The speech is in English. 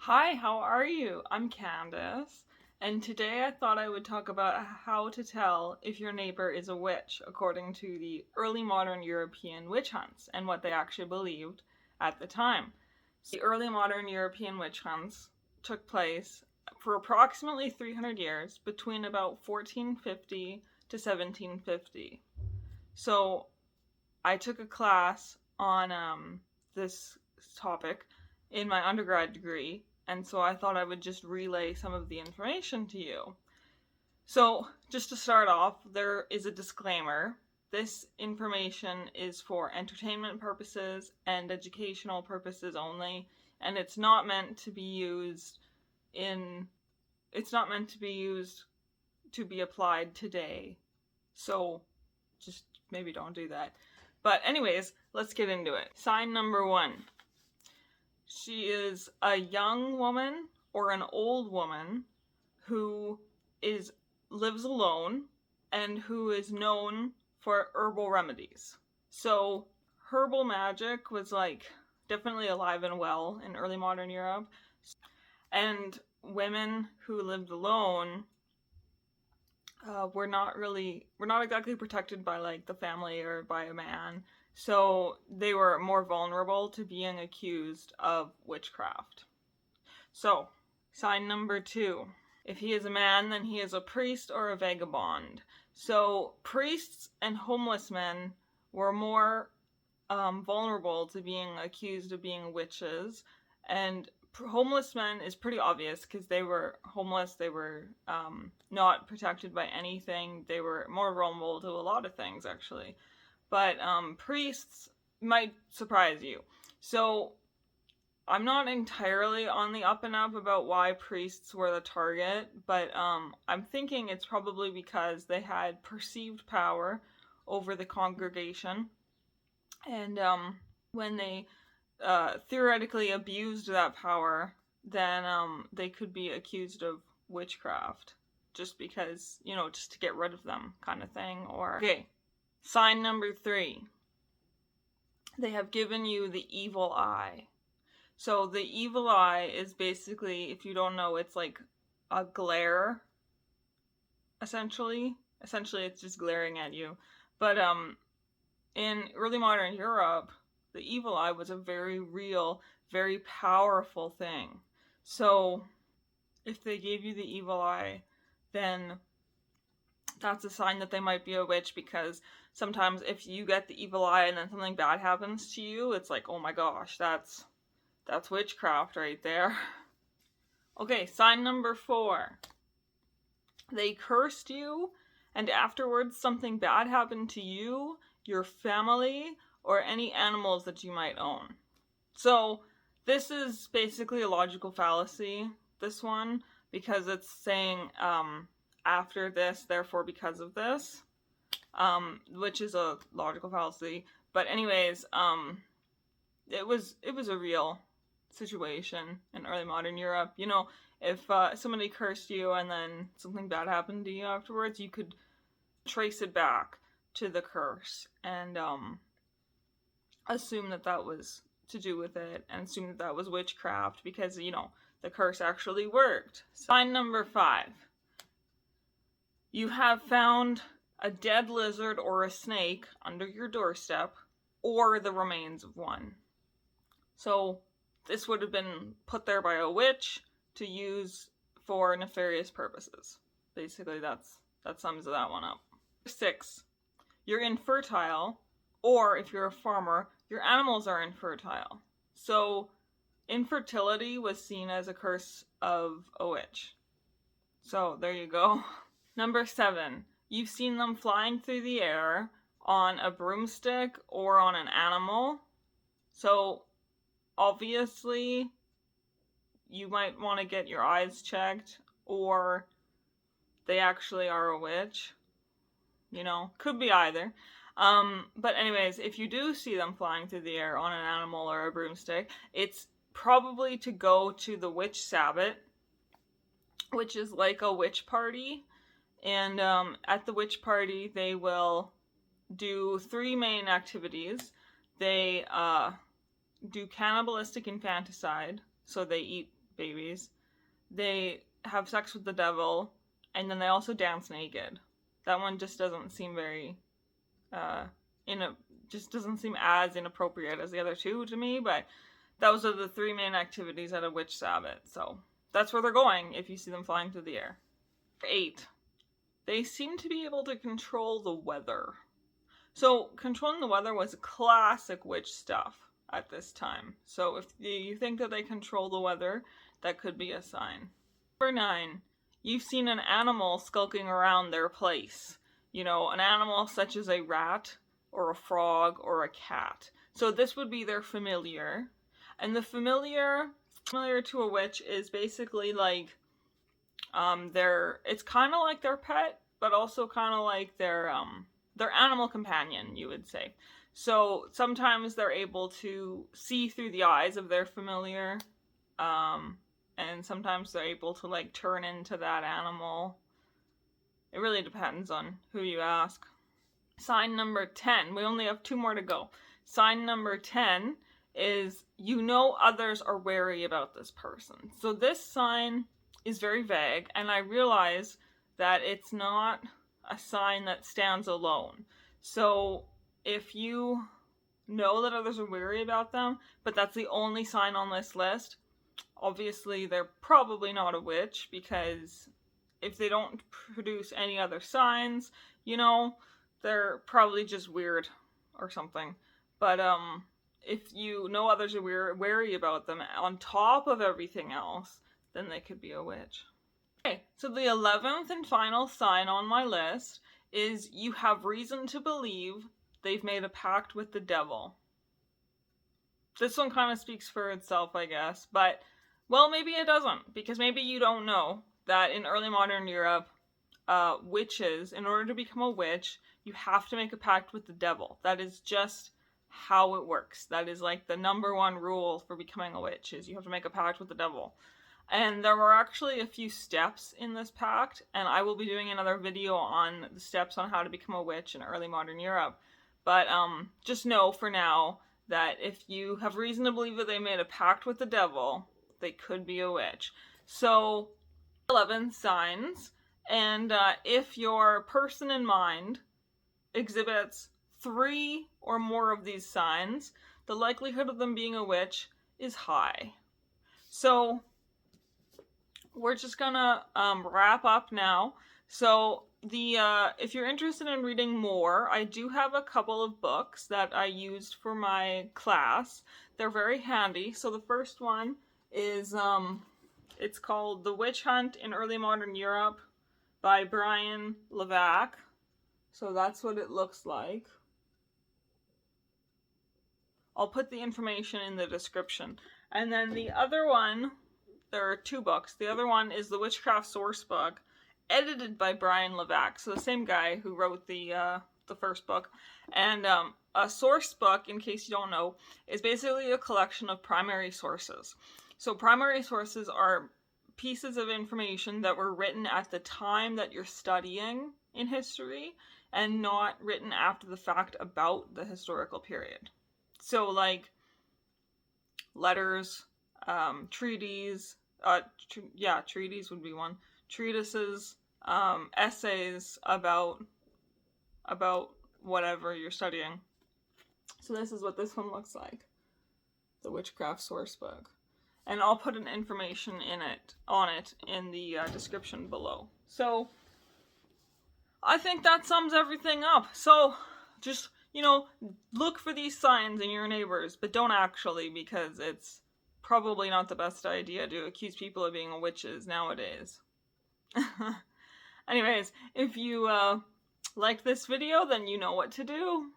Hi, how are you? I'm Candace, and today I thought I would talk about how to tell if your neighbor is a witch according to the early modern European witch hunts and what they actually believed at the time. So the early modern European witch hunts took place for approximately 300 years between about 1450 to 1750. So I took a class on this topic in my undergrad degree, and so I thought I would just relay some of the information to you. So, just to start off, there is a disclaimer. This information is for entertainment purposes and educational purposes only, and it's not meant to be used to be applied today. So, just maybe don't do that. But anyways, let's get into it. Sign number 1. She is a young woman or an old woman who lives alone and who is known for herbal remedies. So herbal magic was definitely alive and well in early modern Europe. And women who lived alone were not exactly protected by the family or by a man, so they were more vulnerable to being accused of witchcraft. So, sign number 2. If he is a man, then he is a priest or a vagabond. So, priests and homeless men were more vulnerable to being accused of being witches, and homeless men is pretty obvious because they were homeless. They were not protected by anything. They were more vulnerable to a lot of things, actually. But priests might surprise you. So I'm not entirely on the up and up about why priests were the target, but I'm thinking it's probably because they had perceived power over the congregation, and when they theoretically abused that power, then they could be accused of witchcraft, just because, just to get rid of them, kind of thing. Or okay, sign number 3. They have given you the evil eye. So the evil eye is basically, if you don't know, it's like a glare. Essentially, it's just glaring at you. But in early modern Europe, the evil eye was a very real, very powerful thing. So if they gave you the evil eye, then that's a sign that they might be a witch, because sometimes if you get the evil eye and then something bad happens to you, it's like, oh my gosh, that's witchcraft right there. Okay, sign number 4. They cursed you, and afterwards something bad happened to you, your family, or any animals that you might own. So this is basically a logical fallacy, this one, because it's saying after this, therefore because of this, which is a logical fallacy. But anyways, it was a real situation in early modern Europe. If somebody cursed you and then something bad happened to you afterwards, you could trace it back to the curse and assume that was to do with it, and assume that was witchcraft, because the curse actually worked. Sign number 5. You have found a dead lizard or a snake under your doorstep, or the remains of one. So this would have been put there by a witch to use for nefarious purposes. Basically, that sums that one up. 6. You're infertile, or if you're a farmer, your animals are infertile. So infertility was seen as a curse of a witch. So there you go. Number 7. You've seen them flying through the air on a broomstick or on an animal. So obviously you might want to get your eyes checked, or they actually are a witch. Could be either. But anyways, if you do see them flying through the air on an animal or a broomstick, it's probably to go to the witch sabbat, which is like a witch party. And at the witch party, they will do 3 main activities. They do cannibalistic infanticide, so they eat babies, they have sex with the devil, and then they also dance naked. That one just doesn't seem very, just doesn't seem as inappropriate as the other two to me, but those are the three main activities at a witch sabbat, so that's where they're going if you see them flying through the air. 8. They seem to be able to control the weather. So, controlling the weather was classic witch stuff at this time. So, if you think that they control the weather, that could be a sign. Number 9. You've seen an animal skulking around their place. You know, an animal such as a rat, or a frog, or a cat. So, this would be their familiar. And the familiar to a witch is basically like, it's kind of like their pet, but also kind of like their animal companion, you would say. So sometimes they're able to see through the eyes of their familiar, and sometimes they're able to like turn into that animal. It really depends on who you ask. Sign number 10. We only have 2 more to go. Sign number 10 is you know others are wary about this person. So this sign is very vague, and I realize that it's not a sign that stands alone. So if you know that others are wary about them, but that's the only sign on this list, obviously they're probably not a witch, because if they don't produce any other signs, you know, they're probably just weird or something. But if you know others are wary about them on top of everything else, then they could be a witch. Okay, so the 11th and final sign on my list is you have reason to believe they've made a pact with the devil. This one kind of speaks for itself, I guess, but, well, maybe it doesn't, because maybe you don't know that in early modern Europe, witches, in order to become a witch, you have to make a pact with the devil. That is just how it works. That is like the number 1 rule for becoming a witch, is you have to make a pact with the devil. And there were actually a few steps in this pact, and I will be doing another video on the steps on how to become a witch in early modern Europe. But just know for now that if you have reason to believe that they made a pact with the devil, they could be a witch. So, 11 signs, and if your person in mind exhibits 3 or more of these signs, the likelihood of them being a witch is high. So we're just gonna wrap up now. So if you're interested in reading more, I do have a couple of books that I used for my class. They're very handy. So the first one is it's called The Witch Hunt in Early Modern Europe by Brian Levack. So that's what it looks like. I'll put the information in the description. And then the other one, there are 2 books. The other one is the Witchcraft Sourcebook, edited by Brian Levack, so the same guy who wrote the first book. And a sourcebook, in case you don't know, is basically a collection of primary sources. So primary sources are pieces of information that were written at the time that you're studying in history, and not written after the fact about the historical period. So like letters, treaties, treaties would be one, treatises, essays about whatever you're studying. So this is what this one looks like, the Witchcraft Sourcebook. And I'll put an information on it in the description below. So I think that sums everything up. So just, look for these signs in your neighbors, but don't actually, because it's probably not the best idea to accuse people of being witches nowadays. Anyways, if you liked this video, then you know what to do.